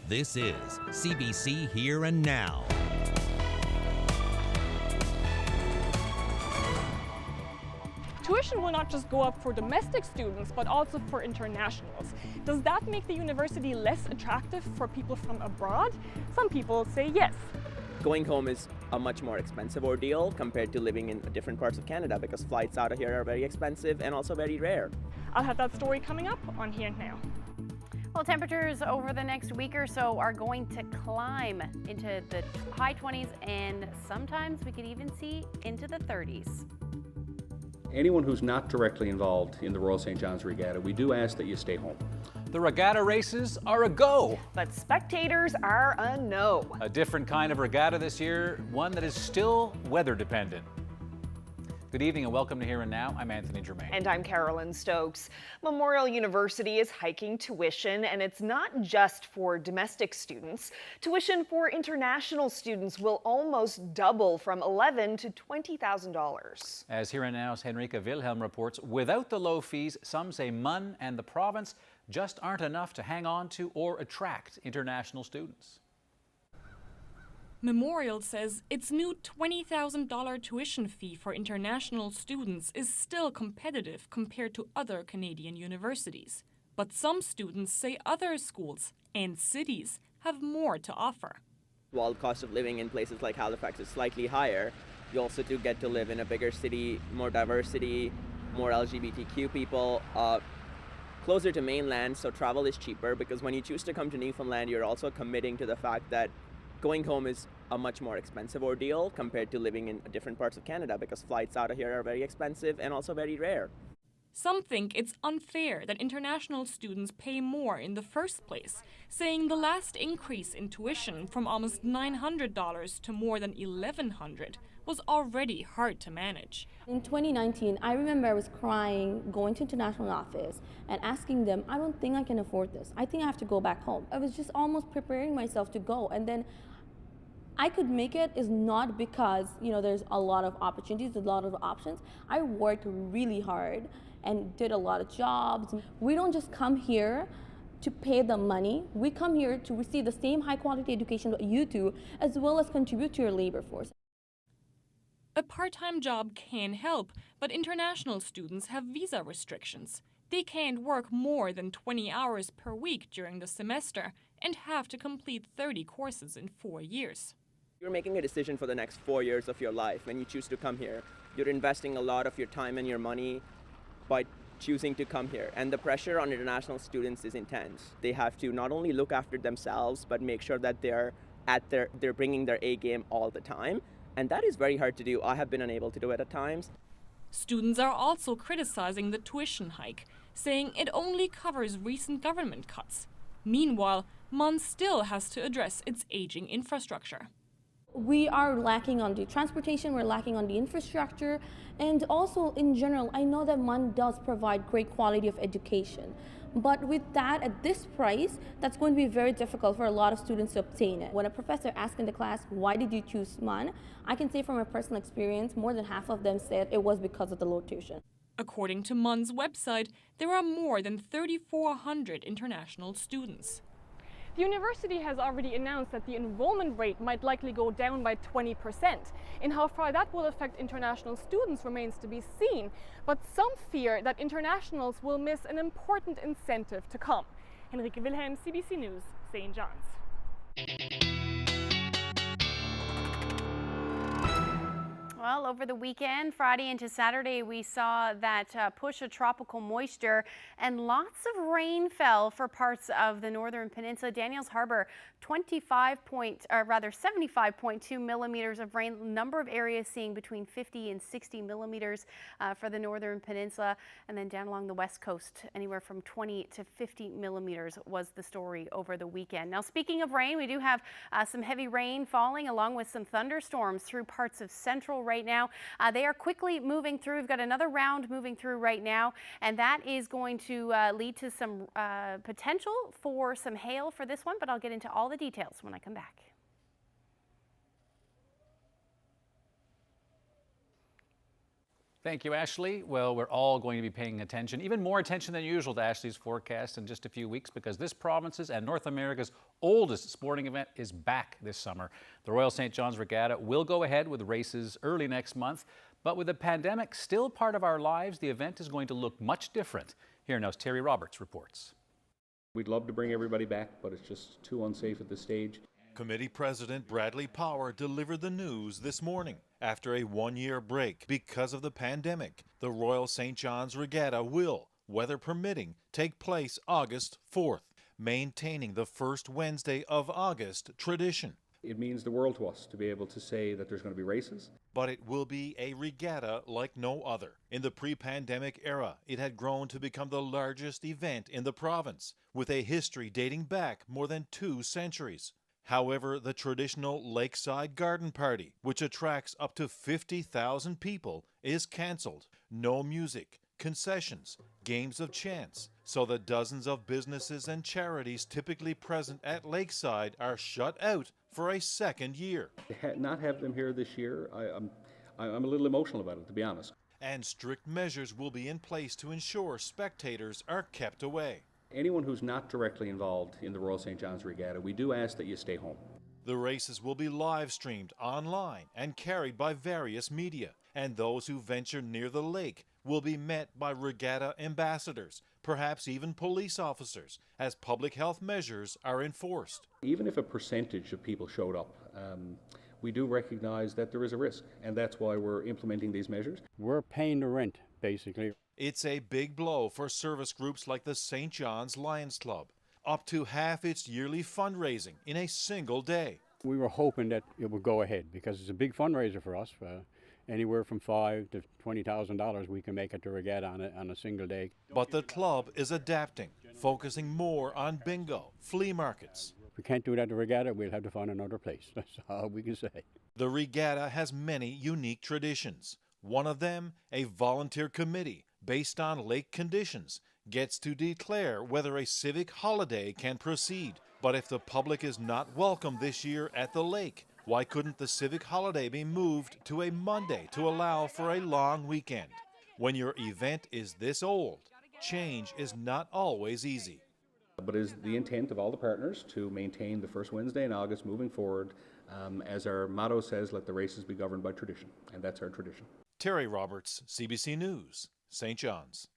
This is CBC Here and Now. Tuition will not just go up for domestic students, but also for internationals. Does that make the university less attractive for people from abroad? Some people say yes. Going home is a much more expensive ordeal compared to living in different parts of Canada because flights out of here are very expensive and also very rare. I'll have that story coming up on Here and Now. Well, temperatures over the next week or so are going to climb into the high 20s, and sometimes we could even see into the 30s. Anyone who's not directly involved in the Royal St. John's Regatta, we do ask that you stay home. The regatta races are a go. But spectators are a no. A different kind of regatta this year, one that is still weather dependent. Good evening and welcome to Here and Now. I'm Anthony Germain. And I'm Carolyn Stokes. Memorial University is hiking tuition, and it's not just for domestic students. Tuition for international students will almost double from $11,000 to $20,000. As Here and Now's Henrika Wilhelm reports, without the low fees, some say MUN and the province just aren't enough to hang on to or attract international students. Memorial says its new $20,000 tuition fee for international students is still competitive compared to other Canadian universities. But some students say other schools and cities have more to offer. While the cost of living in places like Halifax is slightly higher, you also do get to live in a bigger city, more diversity, more LGBTQ people, closer to mainland, so travel is cheaper because when you choose to come to Newfoundland, you're also committing to the fact that going home is a much more expensive ordeal compared to living in different parts of Canada because flights out of here are very expensive and also very rare. Some think it's unfair that international students pay more in the first place, saying the last increase in tuition from almost $900 to more than $1,100 was already hard to manage. In 2019, I remember I was crying, going to international office and asking them, I don't think I can afford this. I think I have to go back home. I was just almost preparing myself to go, and then I could make it is not because, there's a lot of opportunities, a lot of options. I worked really hard and did a lot of jobs. We don't just come here to pay the money. We come here to receive the same high quality education that you do, as well as contribute to your labor force. A part-time job can help, but international students have visa restrictions. They can't work more than 20 hours per week during the semester and have to complete 30 courses in 4 years. You're making a decision for the next 4 years of your life when you choose to come here. You're investing a lot of your time and your money by choosing to come here. And the pressure on international students is intense. They have to not only look after themselves, but make sure that they're bringing their A game all the time. And that is very hard to do. I have been unable to do it at times. Students are also criticizing the tuition hike, saying it only covers recent government cuts. Meanwhile, MUN still has to address its aging infrastructure. We are lacking on the transportation, we're lacking on the infrastructure, and also in general, I know that MUN does provide great quality of education. But with that, at this price, that's going to be very difficult for a lot of students to obtain it. When a professor asks in the class, why did you choose MUN? I can say from a personal experience, more than half of them said it was because of the low tuition. According to MUN's website, there are more than 3,400 international students. The university has already announced that the enrollment rate might likely go down by 20%. And how far that will affect international students remains to be seen. But some fear that internationals will miss an important incentive to come. Henrika Wilhelm, CBC News, St. John's. Well, over the weekend, Friday into Saturday, we saw that push of tropical moisture and lots of rain fell for parts of the northern peninsula. Daniels Harbor, 75.2 millimeters of rain. Number of areas seeing between 50 and 60 millimeters for the northern peninsula. And then down along the west coast, anywhere from 20 to 50 millimeters was the story over the weekend. Now, speaking of rain, we do have some heavy rain falling along with some thunderstorms through parts of central right now. They are quickly moving through. We've got another round moving through right now, and that is going to lead to some potential for some hail for this one, but I'll get into all the details when I come back. Thank you, Ashley. Well, we're all going to be paying attention, even more attention than usual, to Ashley's forecast in just a few weeks, because this province's and North America's oldest sporting event is back this summer. The Royal St. John's Regatta will go ahead with races early next month, but with the pandemic still part of our lives, the event is going to look much different. Here now, Terry Roberts reports. We'd love to bring everybody back, but it's just too unsafe at this stage. Committee President Bradley Power delivered the news this morning. After a one-year break because of the pandemic, the Royal St. John's Regatta will, weather permitting, take place August 4th, maintaining the first Wednesday of August tradition. It means the world to us to be able to say that there's going to be races. But it will be a regatta like no other. In the pre-pandemic era, it had grown to become the largest event in the province, with a history dating back more than 2 centuries. However, the traditional Lakeside Garden Party, which attracts up to 50,000 people, is cancelled. No music, concessions, games of chance. So the dozens of businesses and charities typically present at Lakeside are shut out for a second year. Not have them here this year, I'm a little emotional about it, to be honest. And strict measures will be in place to ensure spectators are kept away. Anyone who's not directly involved in the Royal St. John's Regatta, we do ask that you stay home. The races will be live streamed online and carried by various media, and those who venture near the lake will be met by regatta ambassadors, perhaps even police officers, as public health measures are enforced. Even if a percentage of people showed up, we do recognize that there is a risk, and that's why we're implementing these measures. We're paying the rent, basically. It's a big blow for service groups like the St. John's Lions Club, up to half its yearly fundraising in a single day. We were hoping that it would go ahead because it's a big fundraiser for us. Anywhere from $5,000 to $20,000 we can make at the regatta on a single day. But the club is adapting, focusing more on bingo, flea markets. If we can't do it at the regatta, we'll have to find another place. That's all we can say. The regatta has many unique traditions. One of them, a volunteer committee based on lake conditions, gets to declare whether a civic holiday can proceed. But if the public is not welcome this year at the lake, why couldn't the civic holiday be moved to a Monday to allow for a long weekend? When your event is this old, change is not always easy. But it is the intent of all the partners to maintain the first Wednesday in August moving forward. As our motto says, let the races be governed by tradition, and that's our tradition. Terry Roberts, CBC News, St. John's.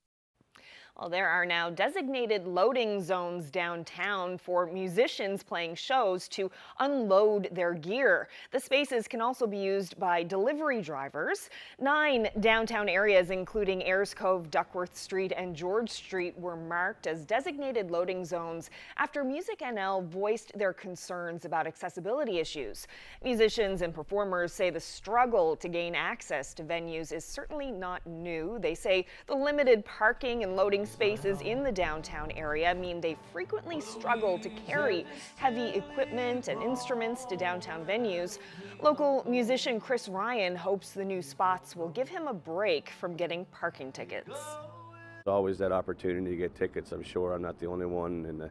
Well, there are now designated loading zones downtown for musicians playing shows to unload their gear. The spaces can also be used by delivery drivers. 9 downtown areas, including Ayers Cove, Duckworth Street, and George Street, were marked as designated loading zones after Music NL voiced their concerns about accessibility issues. Musicians and performers say the struggle to gain access to venues is certainly not new. They say the limited parking and loading spaces in the downtown area mean they frequently struggle to carry heavy equipment and instruments to downtown venues. Local musician Chris Ryan hopes the new spots will give him a break from getting parking tickets. There's always that opportunity to get tickets. I'm sure I'm not the only one in the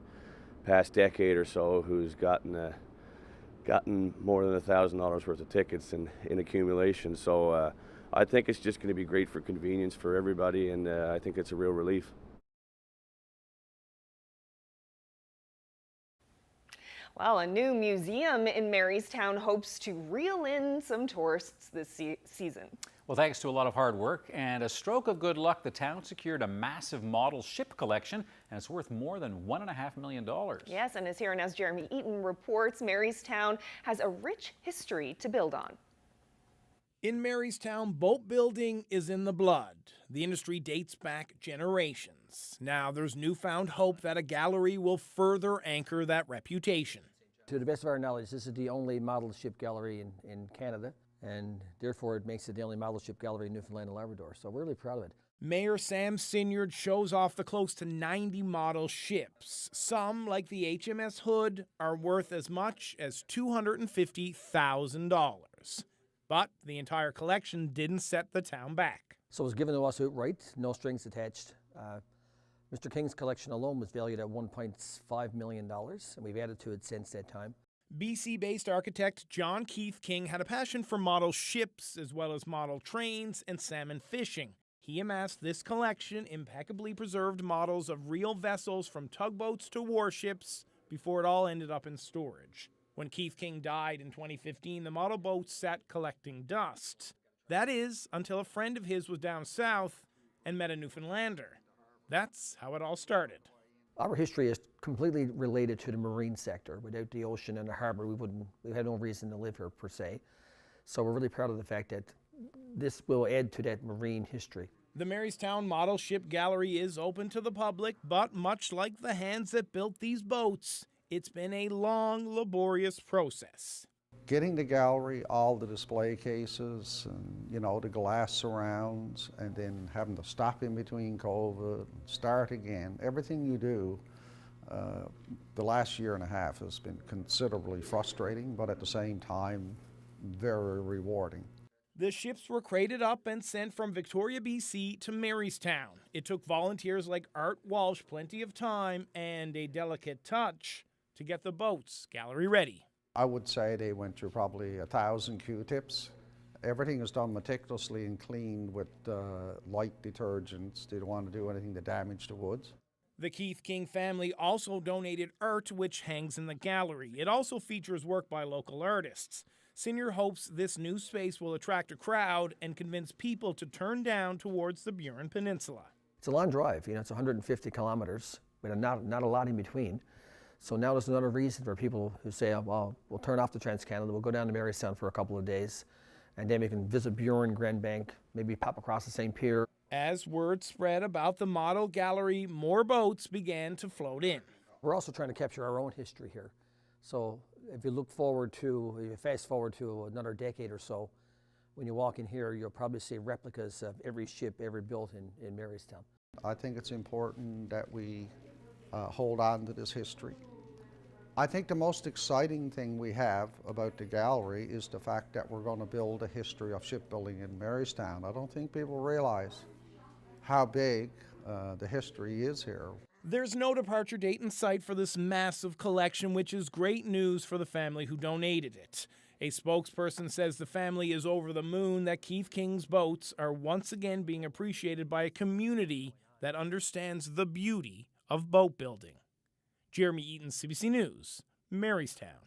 past decade or so who's gotten more than $1,000 worth of tickets in accumulation. So I think it's just going to be great for convenience for everybody, and I think it's a real relief. Well, a new museum in Marystown hopes to reel in some tourists this season. Well, thanks to a lot of hard work and a stroke of good luck, the town secured a massive model ship collection, and it's worth more than $1.5 million. Yes, and as here and as Jeremy Eaton reports, Marystown has a rich history to build on. In Marystown, boat building is in the blood. The industry dates back generations. Now there's newfound hope that a gallery will further anchor that reputation. To the best of our knowledge, this is the only model ship gallery in Canada, and therefore it makes it the only model ship gallery in Newfoundland and Labrador. So we're really proud of it. Mayor Sam Sinyard shows off the close to 90 model ships. Some, like the HMS Hood, are worth as much as $250,000. But the entire collection didn't set the town back. So it was given to us outright, no strings attached. Mr. King's collection alone was valued at $1.5 million, and we've added to it since that time. BC-based architect John Keith King had a passion for model ships as well as model trains and salmon fishing. He amassed this collection, impeccably preserved models of real vessels from tugboats to warships before it all ended up in storage. When Keith King died in 2015, the model boats sat collecting dust. That is, until a friend of his was down south and met a Newfoundlander. That's how it all started. Our history is completely related to the marine sector. Without the ocean and the harbor, we had no reason to live here per se. So we're really proud of the fact that this will add to that marine history. The Marystown Model Ship Gallery is open to the public, but much like the hands that built these boats, it's been a long, laborious process. Getting the gallery, all the display cases, and the glass surrounds, and then having to stop in between COVID, start again. Everything you do, the last year and a half has been considerably frustrating, but at the same time, very rewarding. The ships were crated up and sent from Victoria, BC to Marystown. It took volunteers like Art Walsh plenty of time and a delicate touch to get the boats gallery ready. I would say they went through probably 1,000 Q-tips. Everything is done meticulously and cleaned with light detergents. They don't want to do anything to damage the woods. The Keith King family also donated art, which hangs in the gallery. It also features work by local artists. Senior hopes this new space will attract a crowd and convince people to turn down towards the Burin Peninsula. It's a long drive, it's 150 kilometers, but not a lot in between. So now there's another reason for people who say, well, we'll turn off the Trans-Canada, we'll go down to Marystown for a couple of days, and then we can visit Burin, Grand Bank, maybe pop across the same pier. As word spread about the model gallery, more boats began to float in. We're also trying to capture our own history here. So if you fast forward to another decade or so, when you walk in here, you'll probably see replicas of every ship ever built in Marystown. I think it's important that we hold on to this history. I think the most exciting thing we have about the gallery is the fact that we're going to build a history of shipbuilding in Marystown. I don't think people realize how big the history is here. There's no departure date in sight for this massive collection, which is great news for the family who donated it. A spokesperson says the family is over the moon that Keith King's boats are once again being appreciated by a community that understands the beauty of boat building. Jeremy Eaton, CBC News, Marystown.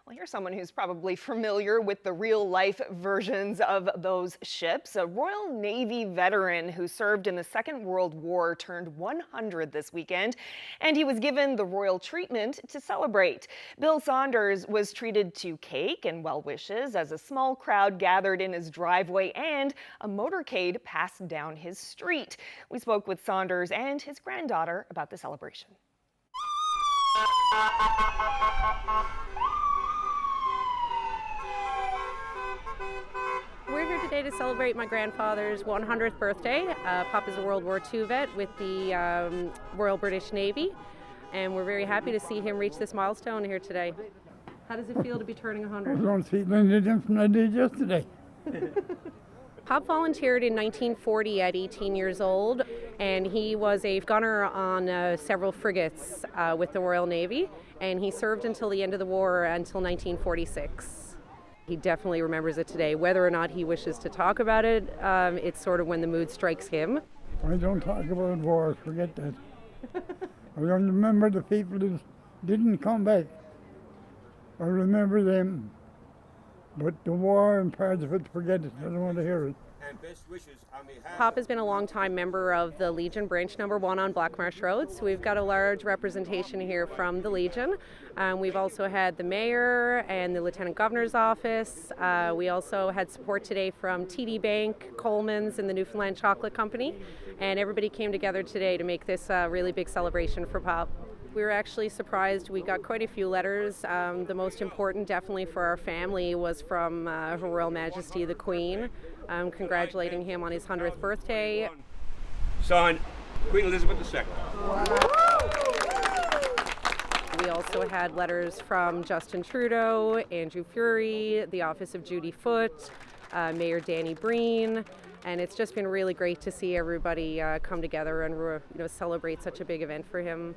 Well, here's someone who's probably familiar with the real-life versions of those ships. A Royal Navy veteran who served in the Second World War turned 100 this weekend, and he was given the royal treatment to celebrate. Bill Saunders was treated to cake and well wishes as a small crowd gathered in his driveway and a motorcade passed down his street. We spoke with Saunders and his granddaughter about the celebration. We're here today to celebrate my grandfather's 100th birthday. Papa's a World War II vet with the Royal British Navy, and we're very happy to see him reach this milestone here today. How does it feel to be turning 100? I don't feel any different than I did yesterday. Pop volunteered in 1940 at 18 years old, and he was a gunner on several frigates with the Royal Navy, and he served until the end of the war, until 1946. He definitely remembers it today. Whether or not he wishes to talk about it, it's sort of when the mood strikes him. I don't talk about war, forget that. I don't remember the people that didn't come back. I remember them. But the war and parts of it, forget it. I don't want to hear it. And best wishes on behalf. Pop has been a long-time member of the Legion Branch No. 1 on Blackmarsh Road, so we've got a large representation here from the Legion. We've also had the mayor and the Lieutenant Governor's office. We also had support today from TD Bank, Coleman's, and the Newfoundland Chocolate Company, and everybody came together today to make this a really big celebration for Pop. We were actually surprised. We got quite a few letters. The most important, definitely for our family, was from Her Royal Majesty the Queen, congratulating him on his 100th birthday. Signed, Queen Elizabeth II. We also had letters from Justin Trudeau, Andrew Furey, the Office of Judy Foote, Mayor Danny Breen, and it's just been really great to see everybody come together and celebrate such a big event for him.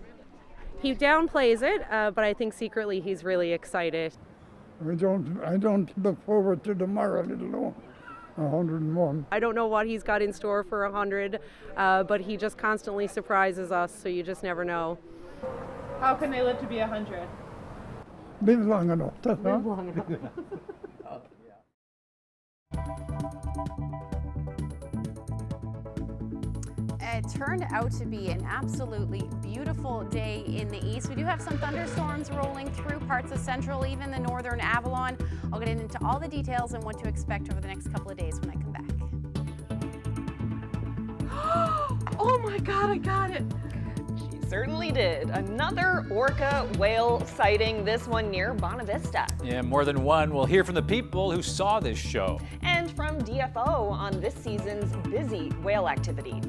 He downplays it, but I think secretly he's really excited. I don't look forward to tomorrow, let alone 101. I don't know what he's got in store for 100, but he just constantly surprises us, so you just never know. How can they live to be 100? Live long enough, that's all. Live long enough. It turned out to be an absolutely beautiful day in the east. We do have some thunderstorms rolling through parts of central, even the northern Avalon. I'll get into all the details and what to expect over the next couple of days when I come back. Oh my God, I got it. She certainly did. Another orca whale sighting, this one near Bonavista. Yeah, more than one. We'll hear from the people who saw this show. And from DFO on this season's busy whale activity.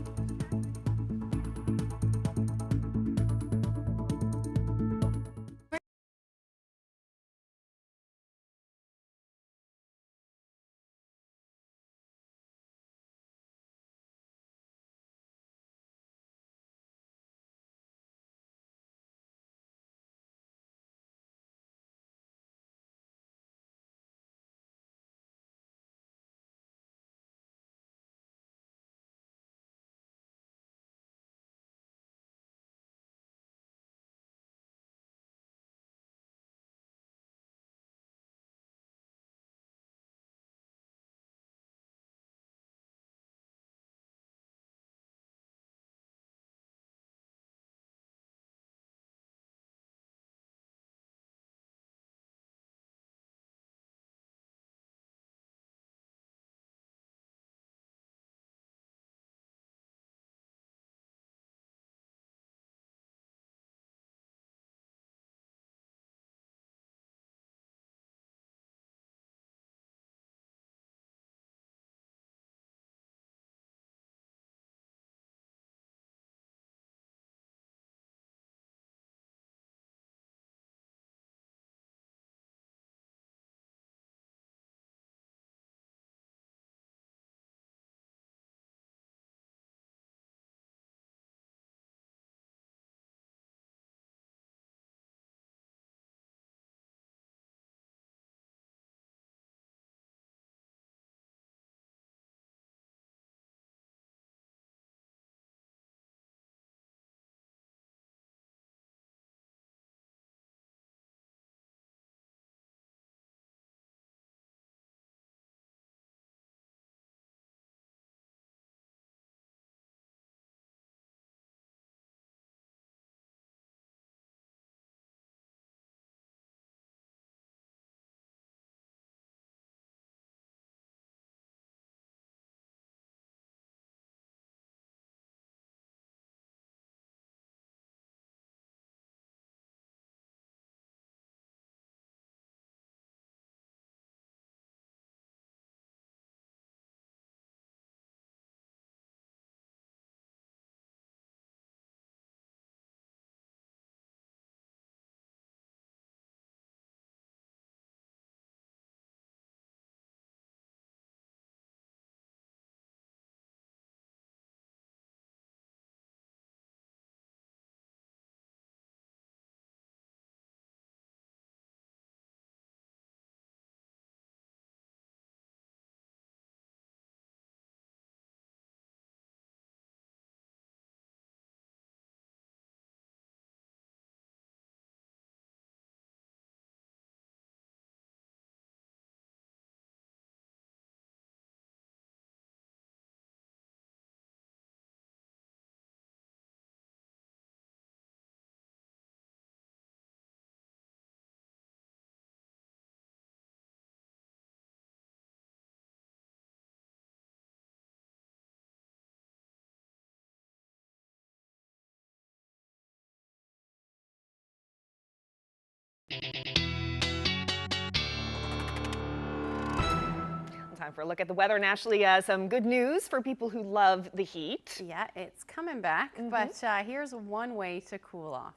Time for a look at the weather. And Ashley, some good news for people who love the heat. Yeah, it's coming back, but here's one way to cool off.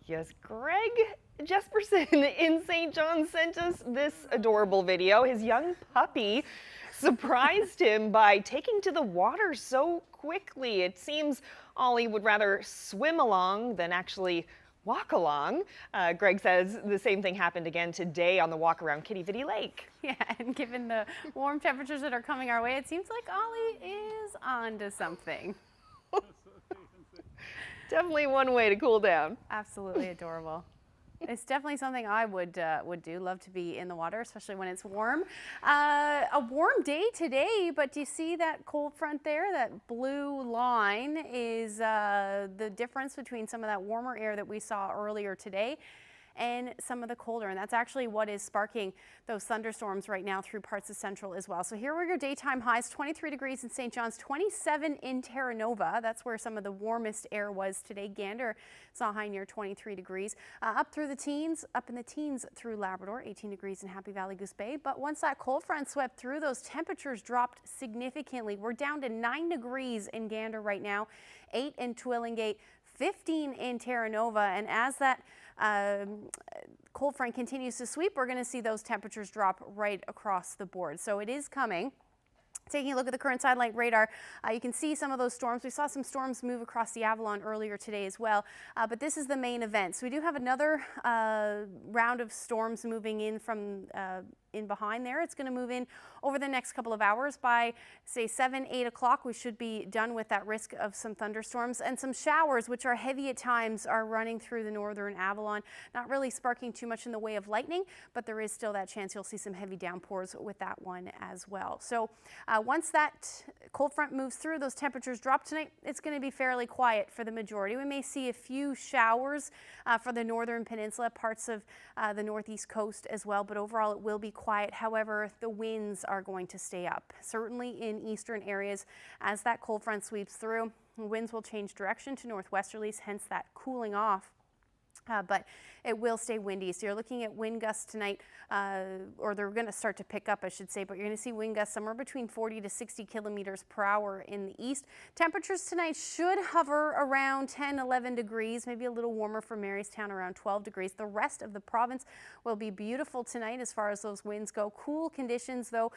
Yes, Greg Jesperson in St. John sent us this adorable video. His young puppy surprised him by taking to the water so quickly. It seems Ollie would rather swim along than actually walk along. Greg says the same thing happened again today on the walk around Kitty Vitty Lake. Yeah, and given the warm temperatures that are coming our way, it seems like Ollie is onto something. Definitely one way to cool down. Absolutely adorable. It's definitely something I would do. Love to be in the water, especially when it's warm. A warm day today, but do you see that cold front there? That blue line is the difference between some of that warmer air that we saw earlier today and some of the colder, and that's actually what is sparking those thunderstorms right now through parts of Central as well. So here were your daytime highs: 23 degrees in St. John's, 27 in Terra Nova. That's where some of the warmest air was today. Gander saw a high near 23 degrees. Up in the teens through Labrador, 18 degrees in Happy Valley Goose Bay. But once that cold front swept through, those temperatures dropped significantly. We're down to 9 degrees in Gander right now, 8 in Twillingate, 15 in Terra Nova, and as that cold front continues to sweep, we're going to see those temperatures drop right across the board. So it is coming. Taking a look at the current satellite radar, you can see some of those storms. We saw some storms move across the Avalon earlier today as well, but this is the main event. So we do have another round of storms moving in from in behind there. It's going to move in over the next couple of hours. By say 7, 8 o'clock, we should be done with that risk of some thunderstorms, and some showers, which are heavy at times, are running through the northern Avalon. Not really sparking too much in the way of lightning, but there is still that chance you'll see some heavy downpours with that one as well. So once that cold front moves through, those temperatures drop tonight. It's going to be fairly quiet for the majority. We may see a few showers for the northern peninsula, parts of the northeast coast as well, but overall it will be quiet. However, the winds are going to stay up, certainly in eastern areas. As that cold front sweeps through, winds will change direction to northwesterlies, hence that cooling off. But it will stay windy. So you're looking at wind gusts tonight, or they're going to start to pick up, I should say, but you're going to see wind gusts somewhere between 40 to 60 kilometers per hour in the east. Temperatures tonight should hover around 10, 11 degrees, maybe a little warmer for Marystown, around 12 degrees. The rest of the province will be beautiful tonight as far as those winds go. Cool conditions, though.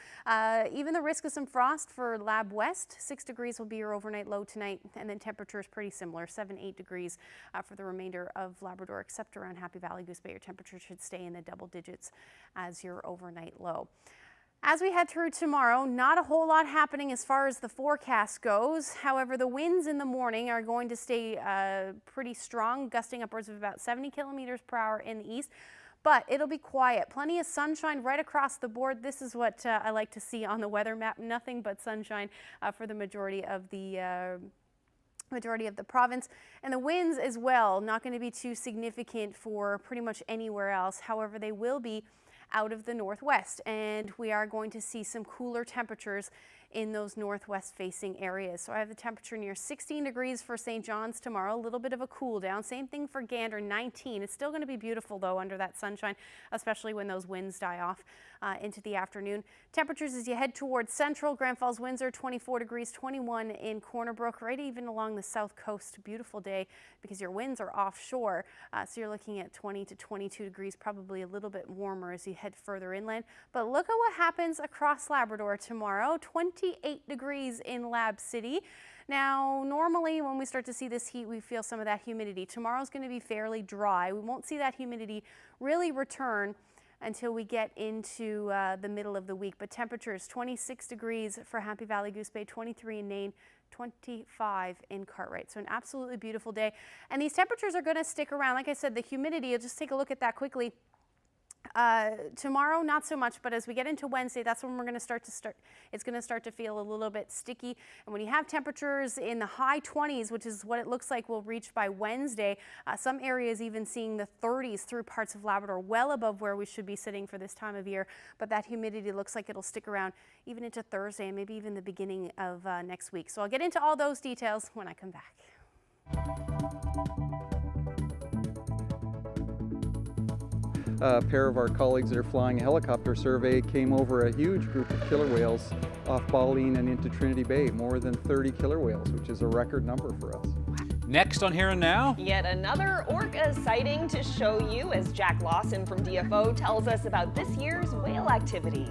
Even the risk of some frost for Lab West. 6 degrees will be your overnight low tonight, and then temperatures pretty similar, 7, 8 degrees for the remainder of Labrador, except around Happy Valley Goose Bay. Your temperature should stay in the double digits as your overnight low. As we head through tomorrow, not a whole lot happening as far as the forecast goes. However, the winds in the morning are going to stay pretty strong, gusting upwards of about 70 kilometers per hour in the east. But it'll be quiet. Plenty of sunshine right across the board. This is what I like to see on the weather map. Nothing but sunshine for the majority of the province, and the winds as well, not going to be too significant for pretty much anywhere else. However, they will be out of the northwest, and we are going to see some cooler temperatures in those northwest facing areas. So I have the temperature near 16 degrees for St. John's tomorrow, a little bit of a cool down. Same thing for Gander, 19. It's still going to be beautiful though under that sunshine, especially when those winds die off into the afternoon. Temperatures as you head towards central, Grand Falls, Windsor, 24 degrees, 21 in Corner Brook, right even along the south coast. Beautiful day because your winds are offshore. So you're looking at 20 to 22 degrees, probably a little bit warmer as you head further inland. But look at what happens across Labrador tomorrow. 28 degrees in Lab City. Now, normally when we start to see this heat, we feel some of that humidity. Tomorrow's going to be fairly dry. We won't see that humidity really return until we get into the middle of the week. But temperatures, 26 degrees for Happy Valley Goose Bay, 23 in Nain, 25 in Cartwright. So an absolutely beautiful day. And these temperatures are going to stick around. Like I said, the humidity, you'll just take a look at that quickly. Tomorrow, not so much, but as we get into Wednesday, that's when we're going to it's going to start to feel a little bit sticky. And when you have temperatures in the high 20s, which is what it looks like we'll reach by Wednesday, some areas even seeing the 30s through parts of Labrador, well above where we should be sitting for this time of year. But that humidity looks like it'll stick around even into Thursday and maybe even the beginning of next week. So I'll get into all those details when I come back. A pair of our colleagues that are flying a helicopter survey came over a huge group of killer whales off Ballina and into Trinity Bay, more than 30 killer whales, which is a record number for us. Next on Here and Now, yet another orca sighting to show you as Jack Lawson from DFO tells us about this year's whale activity.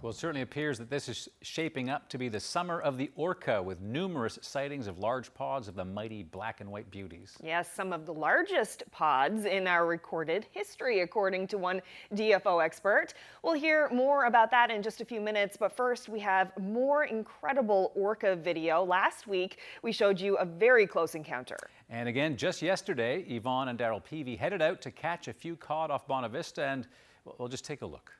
Well, it certainly appears that this is shaping up to be the summer of the orca, with numerous sightings of large pods of the mighty black and white beauties. Yes, some of the largest pods in our recorded history, according to one DFO expert. We'll hear more about that in just a few minutes, but first we have more incredible orca video. Last week, we showed you a very close encounter. And again, just yesterday, Yvonne and Daryl Peavy headed out to catch a few cod off Bonavista, and we'll just take a look.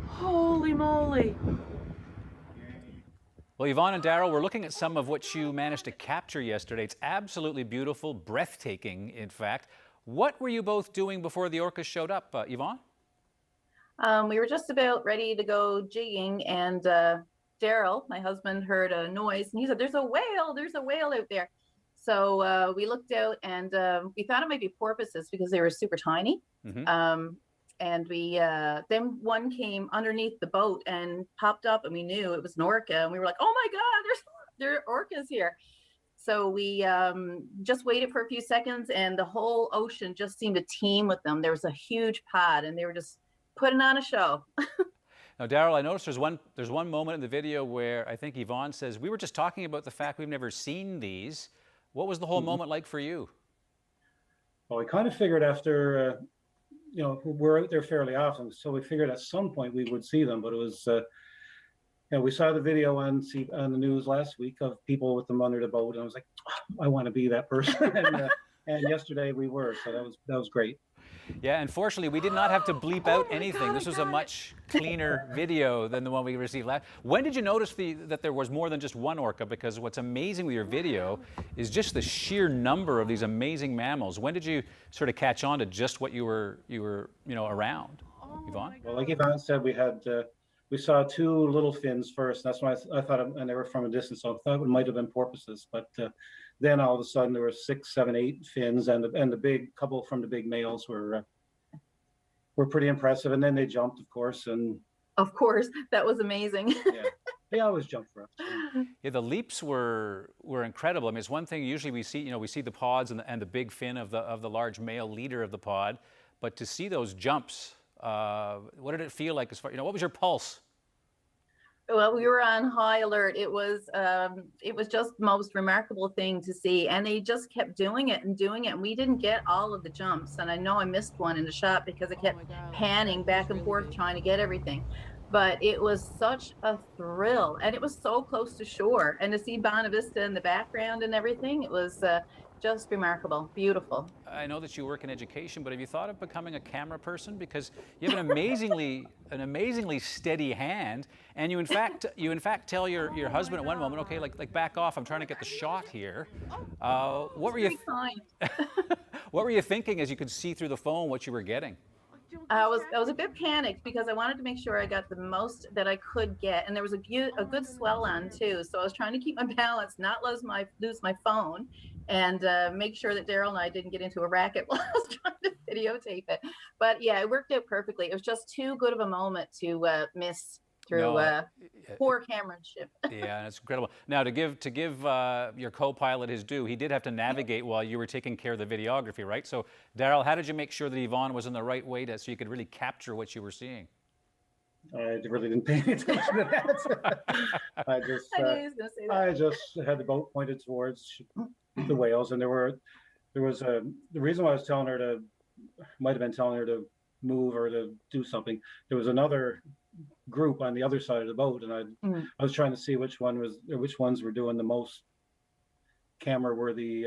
Holy moly! Well, Yvonne and Daryl, we're looking at some of what you managed to capture yesterday. It's absolutely beautiful, breathtaking, in fact. What were you both doing before the orcas showed up, Yvonne? We were just about ready to go jigging, and Daryl, my husband, heard a noise, and he said, there's a whale out there. So we looked out, and we thought it might be porpoises because they were super tiny. Mm-hmm. And we then one came underneath the boat and popped up, and we knew it was an orca, and we were like, oh my God, there are orcas here. So we just waited for a few seconds, and the whole ocean just seemed to teem with them. There was a huge pod, and they were just putting on a show. Now, Daryl, I noticed there's one moment in the video where I think Yvonne says, we were just talking about the fact we've never seen these. What was the whole moment like for you? Well, we kind of figured after, you know, we're out there fairly often, so we figured at some point we would see them, but it was, you know, we saw the video on the news last week of people with them under the boat, and I was like, oh, I want to be that person. And yesterday we were, so that was great. Yeah, unfortunately, we did not have to bleep out anything. This was a much cleaner video than the one we received last. When did you notice that there was more than just one orca? Because what's amazing with your video is just the sheer number of these amazing mammals. When did you sort of catch on to just what you were around, Yvonne? Well, like Yvonne said, we saw two little fins first. That's why I thought, and they were from a distance, so I thought it might have been porpoises. But then all of a sudden there were 6, 7, 8 fins, and the big couple from the big males were pretty impressive. And then they jumped, of course, and of course that was amazing. Yeah, they always jump for us. Yeah, the leaps were incredible. I mean, it's one thing usually we see the pods and the big fin of the large male leader of the pod, but to see those jumps, what did it feel like? What was your pulse? Well, we were on high alert. It was just the most remarkable thing to see, and they just kept doing it, and we didn't get all of the jumps. And I know I missed one in the shot because I kept panning back and forth trying to get everything. But it was such a thrill, and it was so close to shore, and to see Bonavista in the background and everything, it was just remarkable, beautiful. I know that you work in education, but have you thought of becoming a camera person? Because you have an amazingly steady hand, and you in fact tell your husband at one moment, okay, like back off, I'm trying to get the shot here. What were you what were you thinking as you could see through the phone what you were getting? I was a bit panicked because I wanted to make sure I got the most that I could get, and there was a good swell on too. So I was trying to keep my balance, not lose my phone, and make sure that Daryl and I didn't get into a racket while I was trying to videotape it. But yeah, it worked out perfectly. It was just too good of a moment to miss through poor cameramanship. Yeah, it's incredible. Now, to give your co-pilot his due, he did have to navigate while you were taking care of the videography, right? So, Daryl, how did you make sure that Yvonne was in the right way so you could really capture what you were seeing? I really didn't pay any attention to that. I just had the boat pointed towards the whales, and there was the reason why I was might have been telling her to move or to do something. There was another group on the other side of the boat, and I was trying to see which ones were doing the most camera worthy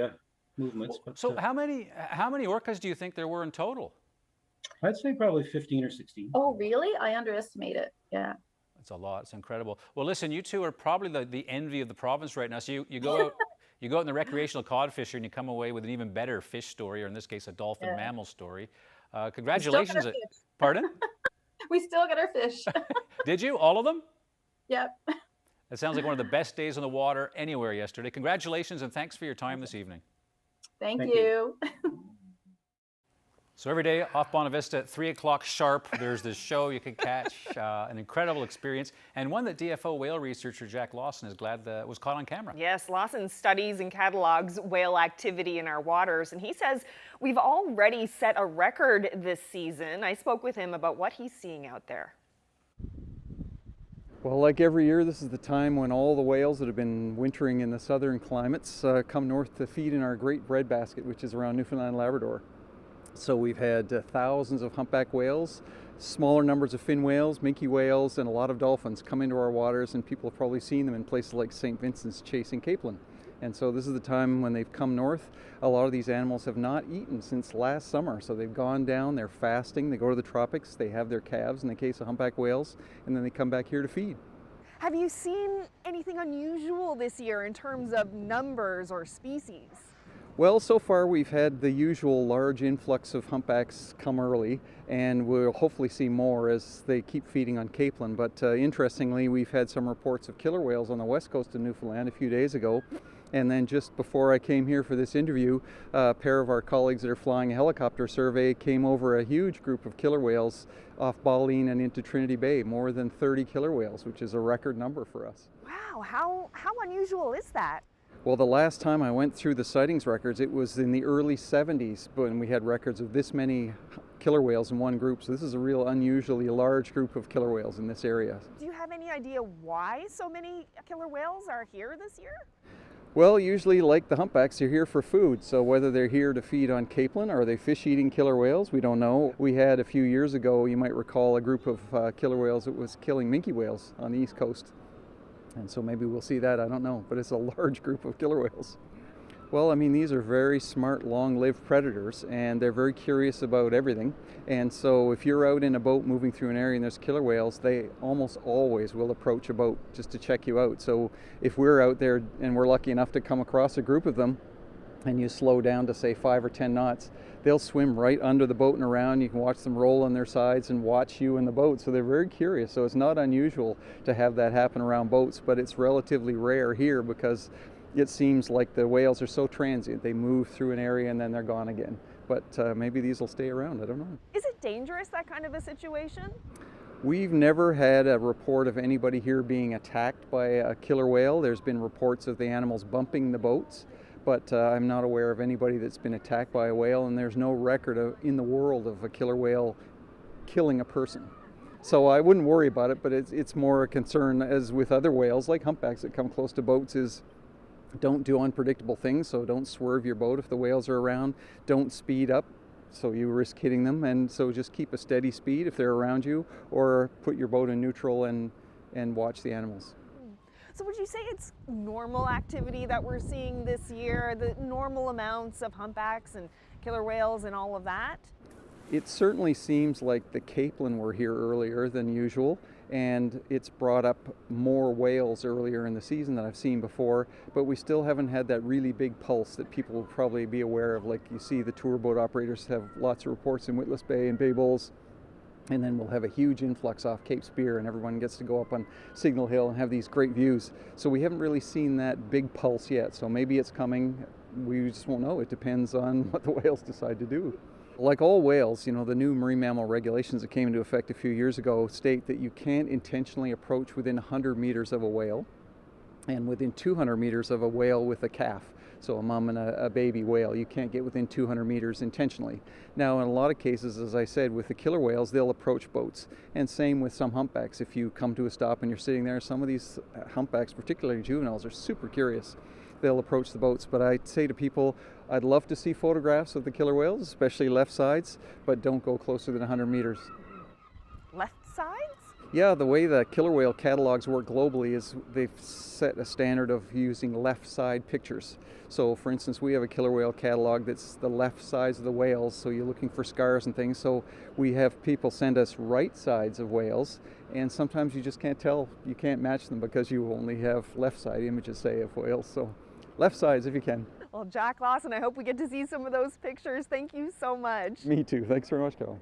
movements. But, so how many orcas do you think there were in total? I'd say probably 15 or 16. Oh, really? I underestimate it. Yeah. It's a lot. It's incredible. Well, listen, you two are probably the envy of the province right now. So you go out, you go out in the recreational cod fisher, and you come away with an even better fish story, or in this case, a dolphin mammal story. Congratulations. Pardon? We still got our fish. Did you? All of them? Yep. That sounds like one of the best days on the water anywhere yesterday. Congratulations, and thanks for your time this evening. Thank you. So every day off Bonavista at 3 o'clock sharp, there's this show you can catch, an incredible experience, and one that DFO whale researcher Jack Lawson is glad was caught on camera. Yes, Lawson studies and catalogs whale activity in our waters, and he says we've already set a record this season. I spoke with him about what he's seeing out there. Well, like every year, this is the time when all the whales that have been wintering in the southern climates come north to feed in our great breadbasket, which is around Newfoundland and Labrador. So we've had thousands of humpback whales, smaller numbers of fin whales, minke whales, and a lot of dolphins come into our waters, and people have probably seen them in places like St. Vincent's chasing capelin. And so this is the time when they've come north. A lot of these animals have not eaten since last summer, so they've gone down, they're fasting, they go to the tropics, they have their calves in the case of humpback whales, and then they come back here to feed. Have you seen anything unusual this year in terms of numbers or species? Well, so far we've had the usual large influx of humpbacks come early, and we'll hopefully see more as they keep feeding on capelin. But interestingly, we've had some reports of killer whales on the west coast of Newfoundland a few days ago. And then just before I came here for this interview, a pair of our colleagues that are flying a helicopter survey came over a huge group of killer whales off Baleine and into Trinity Bay, more than 30 killer whales, which is a record number for us. Wow, how unusual is that? Well, the last time I went through the sightings records, it was in the early 70s when we had records of this many killer whales in one group. So this is a real unusually large group of killer whales in this area. Do you have any idea why so many killer whales are here this year? Well, usually like the humpbacks, they're here for food. So whether they're here to feed on capelin or are they fish-eating killer whales, we don't know. We had a few years ago, you might recall, a group of killer whales that was killing minke whales on the east coast. And so maybe we'll see that, I don't know, but it's a large group of killer whales. Well, I mean, these are very smart, long-lived predators, and they're very curious about everything. And so if you're out in a boat moving through an area and there's killer whales, they almost always will approach a boat just to check you out. So if we're out there and we're lucky enough to come across a group of them, and you slow down to say 5 or 10 knots, they'll swim right under the boat and around. You can watch them roll on their sides and watch you in the boat. So they're very curious. So it's not unusual to have that happen around boats, but it's relatively rare here because it seems like the whales are so transient. They move through an area and then they're gone again. But maybe these will stay around, I don't know. Is it dangerous, that kind of a situation? We've never had a report of anybody here being attacked by a killer whale. There's been reports of the animals bumping the boats. But I'm not aware of anybody that's been attacked by a whale, and there's no record in the world of a killer whale killing a person. So I wouldn't worry about it, but it's more a concern, as with other whales like humpbacks that come close to boats, is don't do unpredictable things. So don't swerve your boat if the whales are around. Don't speed up, so you risk hitting them. And so just keep a steady speed if they're around you, or put your boat in neutral and watch the animals. So would you say it's normal activity that we're seeing this year, the normal amounts of humpbacks and killer whales and all of that? It certainly seems like the capelin were here earlier than usual, and it's brought up more whales earlier in the season than I've seen before, but we still haven't had that really big pulse that people will probably be aware of. Like you see the tour boat operators have lots of reports in Witless Bay and Bay Bulls. And then we'll have a huge influx off Cape Spear, and everyone gets to go up on Signal Hill and have these great views. So we haven't really seen that big pulse yet. So maybe it's coming. We just won't know. It depends on what the whales decide to do. Like all whales, you know, the new marine mammal regulations that came into effect a few years ago state that you can't intentionally approach within 100 meters of a whale and within 200 meters of a whale with a calf. So a mom and a baby whale, you can't get within 200 meters intentionally. Now, in a lot of cases, as I said, with the killer whales, they'll approach boats. And same with some humpbacks. If you come to a stop and you're sitting there, some of these humpbacks, particularly juveniles, are super curious. They'll approach the boats. But I'd say to people, I'd love to see photographs of the killer whales, especially left sides, but don't go closer than 100 meters. Left sides? Yeah, the way the killer whale catalogs work globally is they've set a standard of using left side pictures. So for instance, we have a killer whale catalog that's the left sides of the whales, so you're looking for scars and things. So we have people send us right sides of whales, and sometimes you just can't tell, you can't match them because you only have left side images, say, of whales. So left sides if you can. Well, Jack Lawson, I hope we get to see some of those pictures. Thank you so much. Me too. Thanks very much, Carol.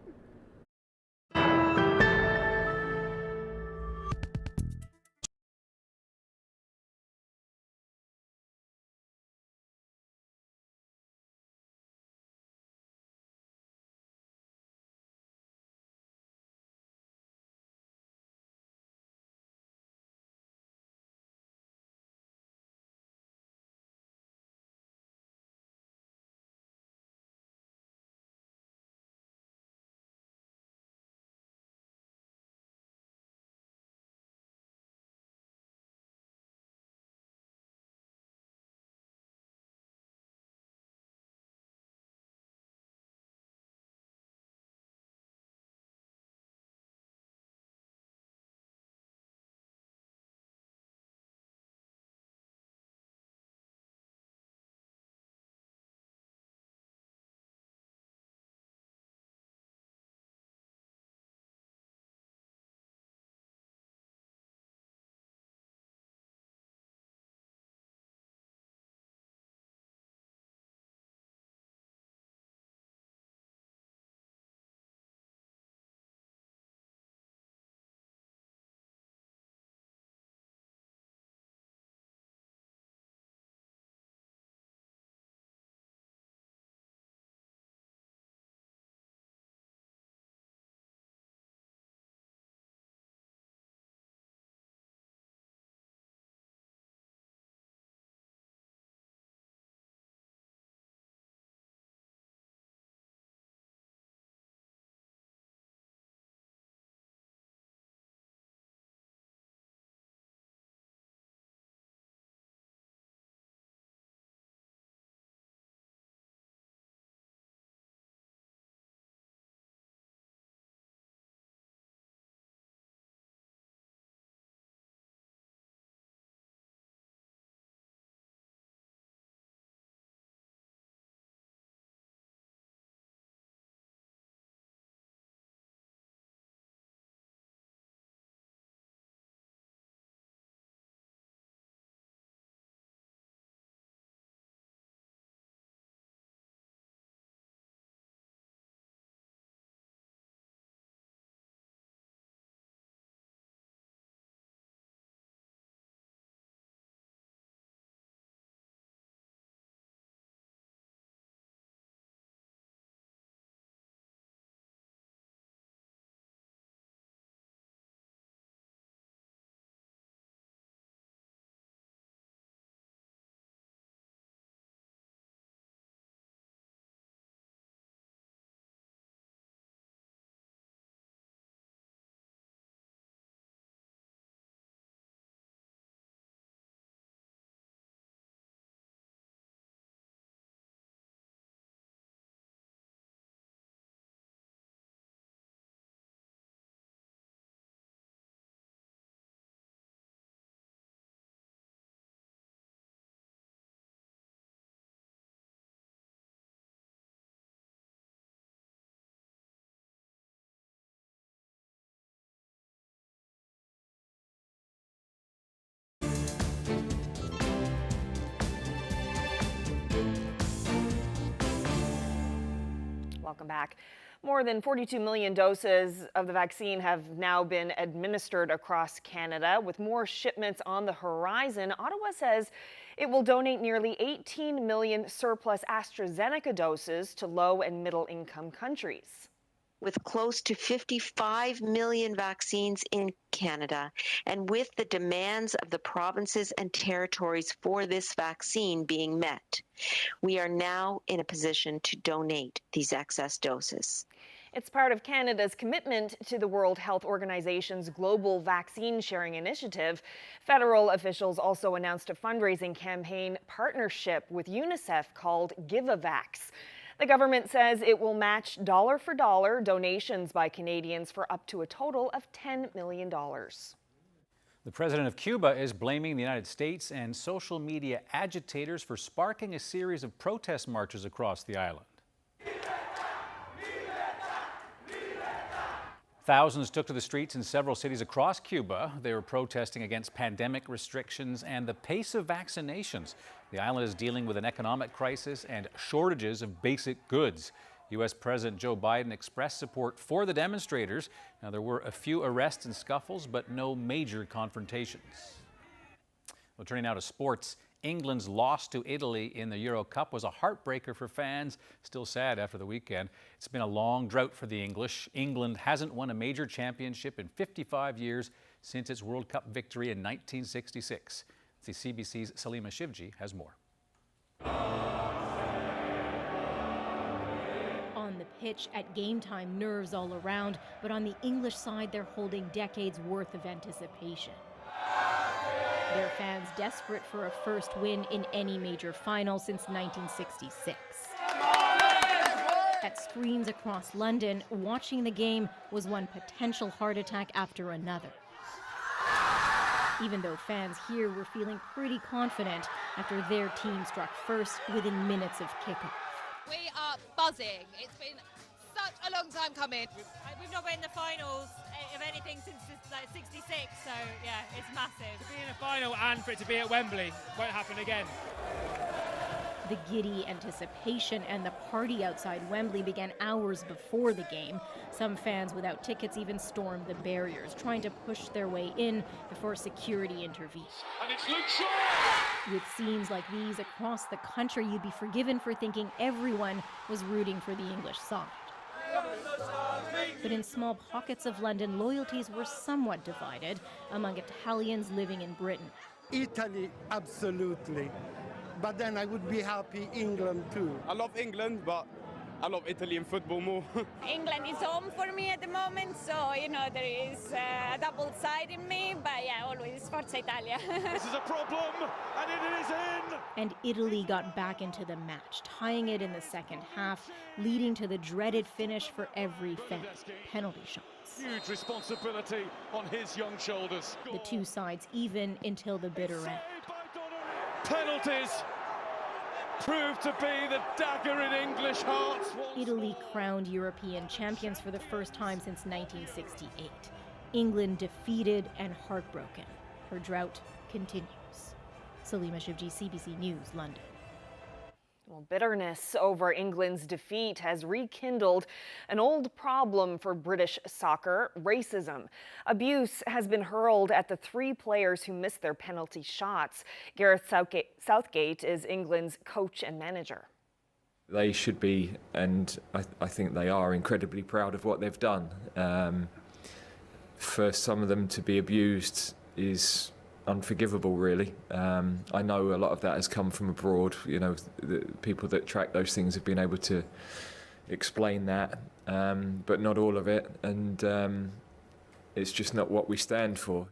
Welcome back. More than 42 million doses of the vaccine have now been administered across Canada. With more shipments on the horizon, Ottawa says it will donate nearly 18 million surplus AstraZeneca doses to low and middle income countries. With close to 55 million vaccines in Canada, and with the demands of the provinces and territories for this vaccine being met, we are now in a position to donate these excess doses. It's part of Canada's commitment to the World Health Organization's Global Vaccine Sharing Initiative. Federal officials also announced a fundraising campaign partnership with UNICEF called Give-A-Vax. The government says it will match dollar for dollar donations by Canadians for up to a total of $10 million. The president of Cuba is blaming the United States and social media agitators for sparking a series of protest marches across the island. Thousands took to the streets in several cities across Cuba. They were protesting against pandemic restrictions and the pace of vaccinations. The island is dealing with an economic crisis and shortages of basic goods. U.S. President Joe Biden expressed support for the demonstrators. Now, there were a few arrests and scuffles, but no major confrontations. Well, turning now to sports. England's loss to Italy in the Euro Cup was a heartbreaker for fans. Still sad after the weekend. It's been a long drought for the English. England hasn't won a major championship in 55 years since its World Cup victory in 1966. The CBC's Salima Shivji has more. On the pitch at game time, nerves all around, but on the English side, they're holding decades worth of anticipation. Their fans desperate for a first win in any major final since 1966. At screens across London, watching the game was one potential heart attack after another. Even though fans here were feeling pretty confident after their team struck first within minutes of kickoff. We are buzzing. It's been such a long time coming. We've not been in the finals of anything since like 66, so yeah, it's massive. To be in a final and for it to be at Wembley won't happen again. The giddy anticipation and the party outside Wembley began hours before the game. Some fans without tickets even stormed the barriers, trying to push their way in before security intervened. And it's Luke Shaw! With scenes like these across the country, you'd be forgiven for thinking everyone was rooting for the English side. But in small pockets of London, loyalties were somewhat divided among Italians living in Britain. Italy, absolutely. But then I would be happy England too. I love England, but I love Italian football more. England is home for me at the moment, so you know there is a double side in me, but yeah, always Forza Italia. This is a problem, and it is in! And Italy got back into the match, tying it in the second half, leading to the dreaded finish for every fan, penalty shots. Huge responsibility on his young shoulders. The two sides even until the bitter end. Penalties proved to be the dagger in English hearts. Italy crowned European champions for the first time since 1968. England defeated and heartbroken. Her drought continues. Salima Shivji, CBC News, London. Well, bitterness over England's defeat has rekindled an old problem for British soccer: racism. Abuse has been hurled at the three players who missed their penalty shots. Gareth Southgate is England's coach and manager. They should be, and I think they are, incredibly proud of what they've done. For some of them to be abused is unforgivable, really. I know a lot of that has come from abroad. You know, the people that track those things have been able to explain that, but not all of it, and it's just not what we stand for.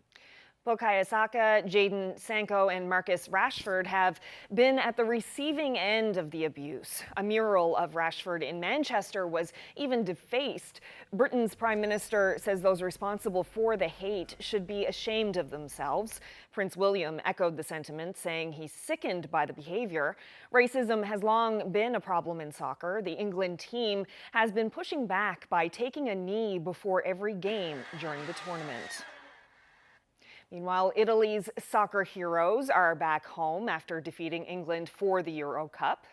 Bukayo Saka, Jadon Sancho and Marcus Rashford have been at the receiving end of the abuse. A mural of Rashford in Manchester was even defaced. Britain's Prime Minister says those responsible for the hate should be ashamed of themselves. Prince William echoed the sentiment, saying he's sickened by the behavior. Racism has long been a problem in soccer. The England team has been pushing back by taking a knee before every game during the tournament. Meanwhile, Italy's soccer heroes are back home after defeating England for the Euro Cup.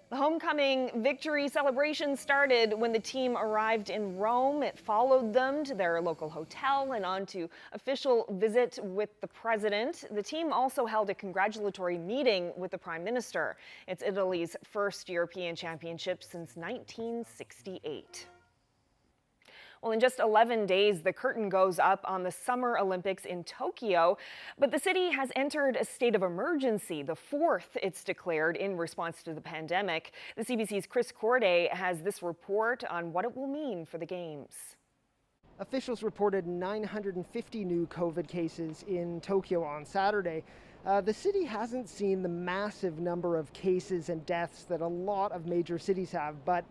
The homecoming victory celebration started when the team arrived in Rome. It followed them to their local hotel and on to official visit with the president. The team also held a congratulatory meeting with the prime minister. It's Italy's first European championship since 1968. Well, in just 11 days, the curtain goes up on the Summer Olympics in Tokyo, but the city has entered a state of emergency, the fourth it's declared in response to the pandemic. The CBC's Chris Corday has this report on what it will mean for the Games. Officials reported 950 new COVID cases in Tokyo on Saturday. The city hasn't seen the massive number of cases and deaths that a lot of major cities have, but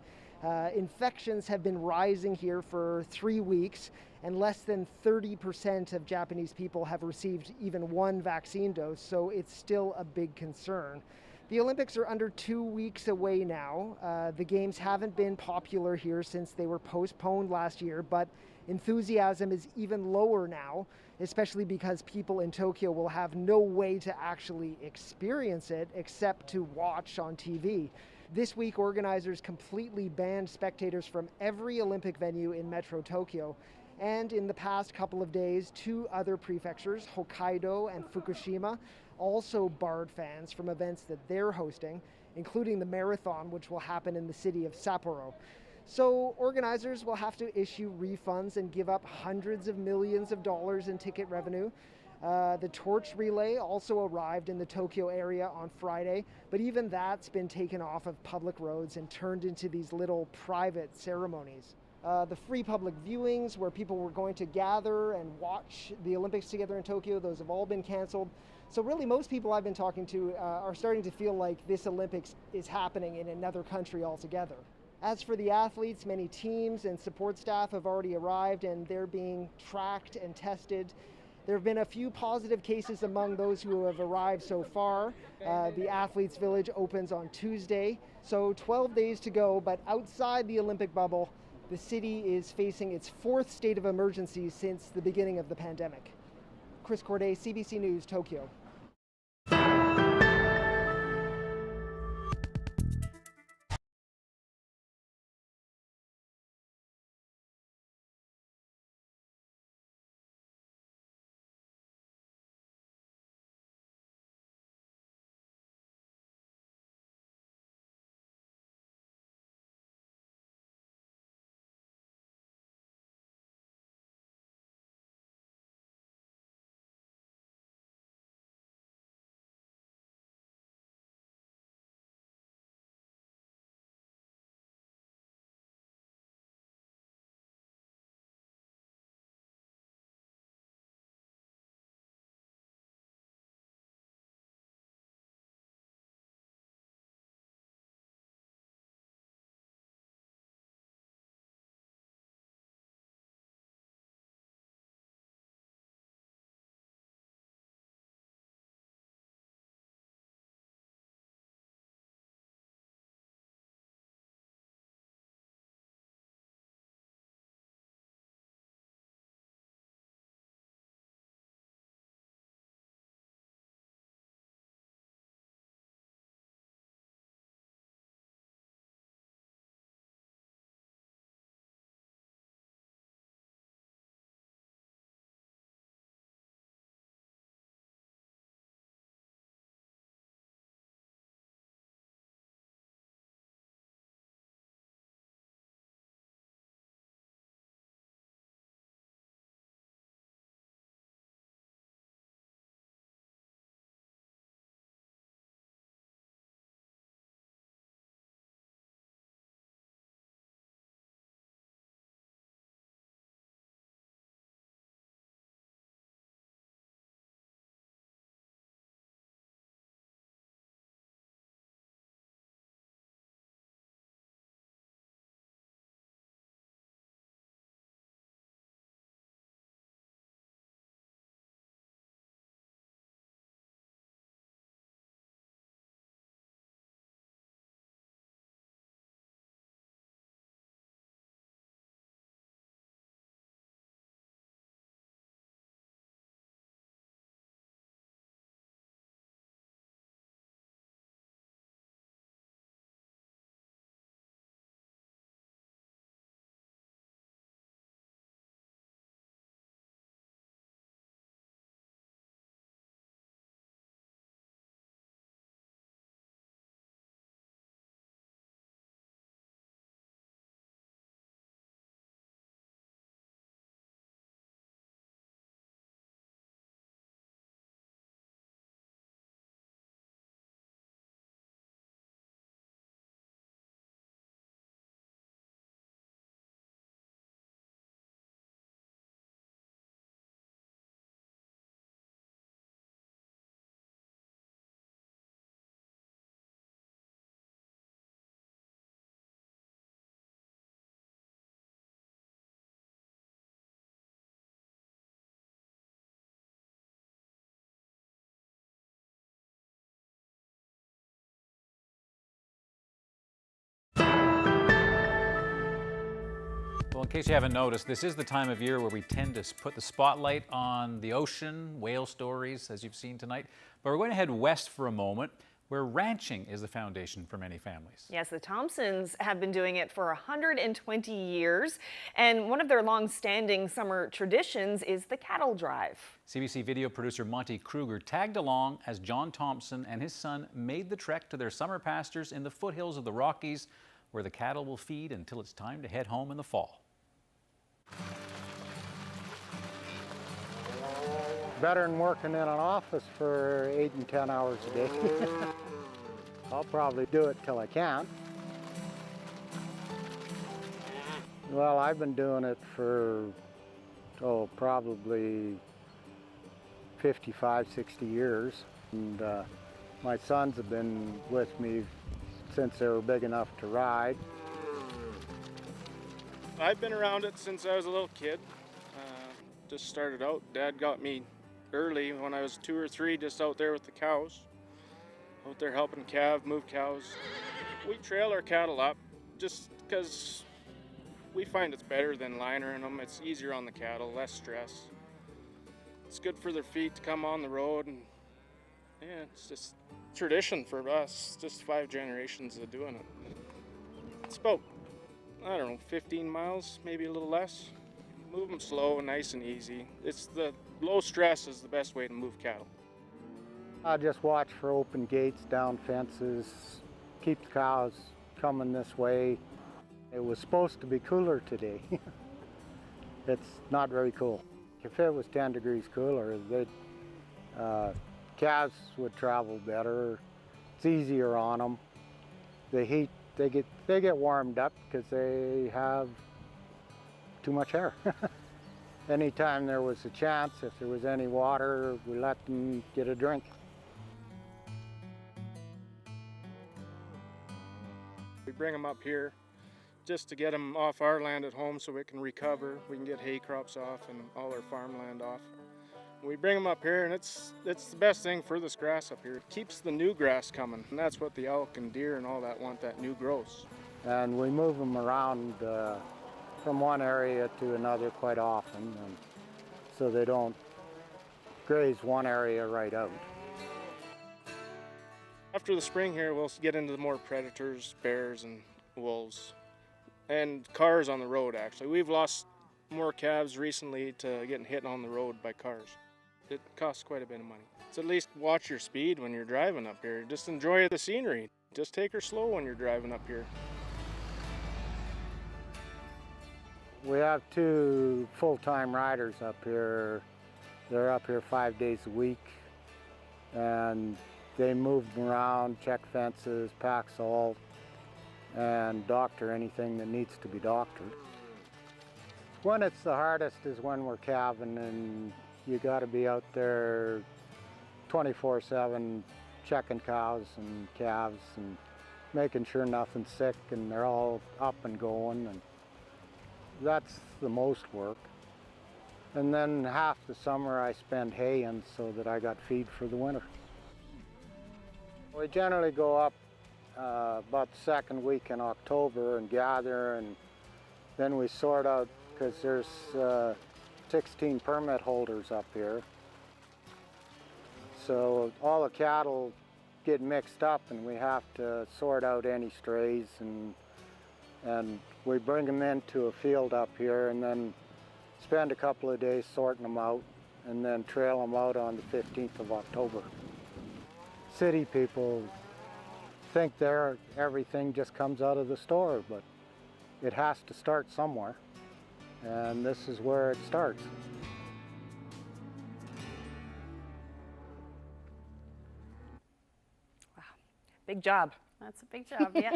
infections have been rising here for 3 weeks, and less than 30% of Japanese people have received even one vaccine dose, so it's still a big concern. The Olympics are under 2 weeks away now. The Games haven't been popular here since they were postponed last year, but enthusiasm is even lower now, especially because people in Tokyo will have no way to actually experience it except to watch on TV. This week, organizers completely banned spectators from every Olympic venue in Metro Tokyo. And in the past couple of days, 2 other prefectures, Hokkaido and Fukushima, also barred fans from events that they're hosting, including the marathon, which will happen in the city of Sapporo. So organizers will have to issue refunds and give up hundreds of millions of dollars in ticket revenue. The torch relay also arrived in the Tokyo area on Friday, but even that's been taken off of public roads and turned into these little private ceremonies. The free public viewings where people were going to gather and watch the Olympics together in Tokyo, those have all been canceled. So really most people I've been talking to are starting to feel like this Olympics is happening in another country altogether. As for the athletes, many teams and support staff have already arrived and they're being tracked and tested. There have been a few positive cases among those who have arrived so far. The Athletes Village opens on Tuesday, so 12 days to go, but outside the Olympic bubble, the city is facing its 4th state of emergency since the beginning of the pandemic. Chris Corday, CBC News, Tokyo. Well, in case you haven't noticed, this is the time of year where we tend to put the spotlight on the ocean, whale stories, as you've seen tonight. But we're going to head west for a moment, where ranching is the foundation for many families. Yes, the Thompsons have been doing it for 120 years, and one of their long-standing summer traditions is the cattle drive. CBC video producer Monty Kruger tagged along as John Thompson and his son made the trek to their summer pastures in the foothills of the Rockies, where the cattle will feed until it's time to head home in the fall. Better than working in an office for 8 and 10 hours a day. I'll probably do it till I can't. Well, I've been doing it for, probably 55, 60 years. And my sons have been with me since they were big enough to ride. I've been around it since I was a little kid. Just started out. Dad got me early when I was 2 or 3, just out there with the cows. Out there helping move cows. We trail our cattle up just because we find it's better than linering them. It's easier on the cattle, less stress. It's good for their feet to come on the road, and yeah, it's just tradition for us. Just 5 generations of doing it. It's about, 15 miles, maybe a little less. Move them slow and nice and easy. It's the low stress is the best way to move cattle. I just watch for open gates, down fences, keep the cows coming this way. It was supposed to be cooler today. It's not very cool. If it was 10 degrees cooler, calves would travel better. It's easier on them. The heat, they get warmed up because they have too much hair. Anytime there was a chance, if there was any water, we let them get a drink. We bring them up here just to get them off our land at home so it can recover. We can get hay crops off and all our farmland off. We bring them up here, and it's the best thing for this grass up here. It keeps the new grass coming, and that's what the elk and deer and all that want, that new growth. And we move them around from one area to another quite often, and so they don't graze one area right out. After the spring here, we'll get into more predators, bears and wolves, and cars on the road actually. We've lost more calves recently to getting hit on the road by cars. It costs quite a bit of money. So at least watch your speed when you're driving up here. Just enjoy the scenery. Just take her slow when you're driving up here. We have 2 full-time riders up here. They're up here 5 days a week, and they move them around, check fences, pack salt, and doctor anything that needs to be doctored. When it's the hardest is when we're calving, and you got to be out there 24/7 checking cows and calves and making sure nothing's sick and they're all up and going, and that's the most work. And then half the summer I spend haying so that I got feed for the winter. We generally go up about the second week in October and gather, and then we sort out, because there's 16 permit holders up here. So all the cattle get mixed up, and we have to sort out any strays, and we bring them into a field up here and then spend a couple of days sorting them out and then trail them out on the 15th of October. City people think everything just comes out of the store, but it has to start somewhere, and this is where it starts. Wow, big job. That's a big job, yeah.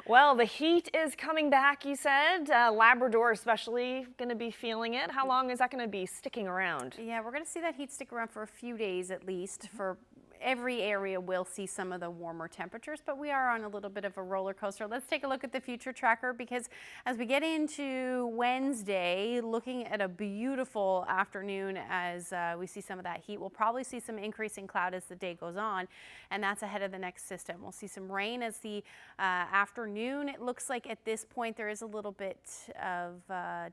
Well, the heat is coming back, you said. Labrador especially going to be feeling it. How long is that going to be sticking around? Yeah, we're going to see that heat stick around for a few days at least. For every area will see some of the warmer temperatures, but we are on a little bit of a roller coaster. Let's take a look at the future tracker, because as we get into Wednesday, looking at a beautiful afternoon as we see some of that heat, we'll probably see some increasing cloud as the day goes on, and that's ahead of the next system. We'll see some rain as the afternoon. It looks like at this point there is a little bit of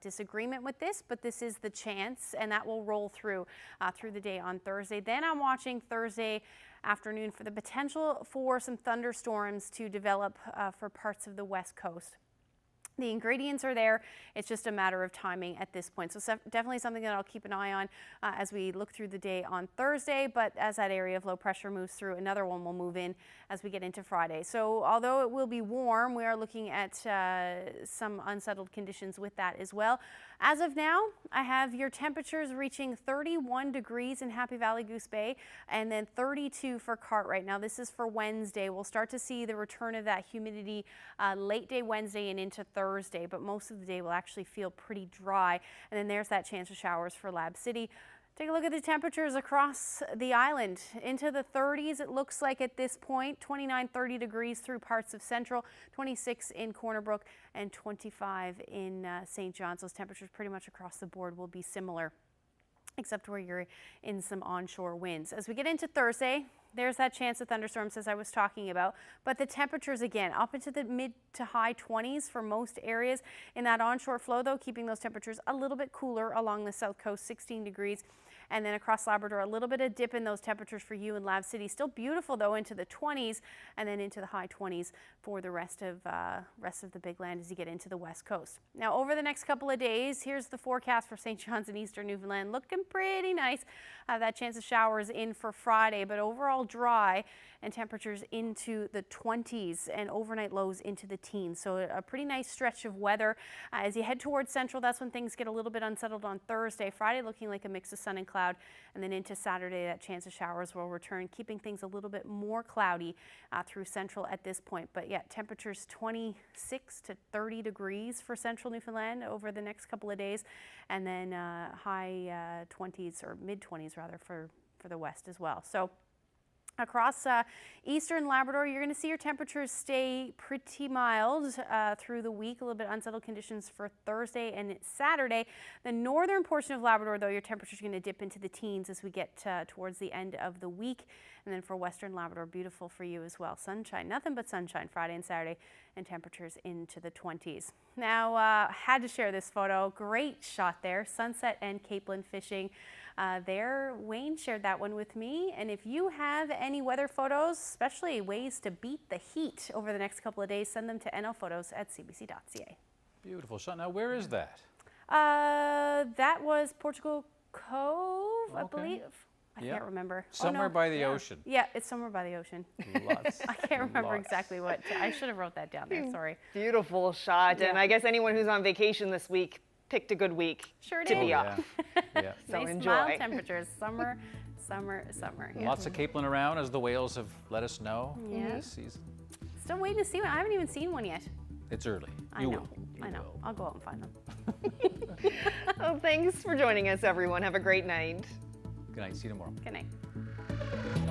disagreement with this, but this is the chance, and that will roll through the day on Thursday. Then I'm watching Thursday afternoon for the potential for some thunderstorms to develop for parts of the west coast. The ingredients are there. It's just a matter of timing at this point. So definitely something that I'll keep an eye on as we look through the day on Thursday. But as that area of low pressure moves through, another one will move in as we get into Friday. So although it will be warm, we are looking at some unsettled conditions with that as well. As of now, I have your temperatures reaching 31 degrees in Happy Valley Goose Bay and then 32 for Cartwright. Now this is for Wednesday. We'll start to see the return of that humidity late day Wednesday and into Thursday, but most of the day will actually feel pretty dry. And then there's that chance of showers for Lab City. Take a look at the temperatures across the island. Into the 30s, it looks like at this point, 29, 30 degrees through parts of Central, 26 in Corner Brook, and 25 in St. John's. Those temperatures pretty much across the board will be similar, except where you're in some onshore winds. As we get into Thursday, there's that chance of thunderstorms as I was talking about, but the temperatures again up into the mid to high 20s for most areas. In that onshore flow though, keeping those temperatures a little bit cooler along the south coast, 16 degrees. And then across Labrador, a little bit of dip in those temperatures for you in Lab City. Still beautiful though, into the 20s and then into the high 20s for the rest of the big land as you get into the west coast. Now over the next couple of days, here's the forecast for St. John's and eastern Newfoundland. Looking pretty nice. That chance of showers in for Friday, but overall dry and temperatures into the 20s and overnight lows into the teens. So a pretty nice stretch of weather. As you head towards Central, that's when things get a little bit unsettled on Thursday. Friday looking like a mix of sun and cloud, and then into Saturday that chance of showers will return, keeping things a little bit more cloudy through Central at this point. But yeah, temperatures 26 to 30 degrees for Central Newfoundland over the next couple of days, and then high 20s or mid 20s rather for the west as well. So across eastern Labrador, you're going to see your temperatures stay pretty mild through the week. A little bit unsettled conditions for Thursday and Saturday. The northern portion of Labrador, though, your temperatures are going to dip into the teens as we get towards the end of the week. And then for western Labrador, beautiful for you as well. Sunshine, nothing but sunshine Friday and Saturday, and temperatures into the 20s. Now, had to share this photo. Great shot there. Sunset and Capeland fishing. There, Wayne shared that one with me, and if you have any weather photos, especially ways to beat the heat over the next couple of days, send them to nlphotos@cbc.ca. Beautiful shot. Now, where is that? That was Portugal Cove, I believe. I can't remember. Somewhere by the ocean. Yeah, it's somewhere by the ocean. Lots. I can't remember exactly what. I should have wrote that down there, sorry. Beautiful shot, and I guess anyone who's on vacation this week picked a good week to be off. Yeah. So nice enjoy. mild temperatures, summer. Yeah. Lots of capelin around, as the whales have let us know this season. Still waiting to see one. I haven't even seen one yet. It's early. I know. I'll go out and find them. Well, thanks for joining us, everyone. Have a great night. Good night. See you tomorrow. Good night.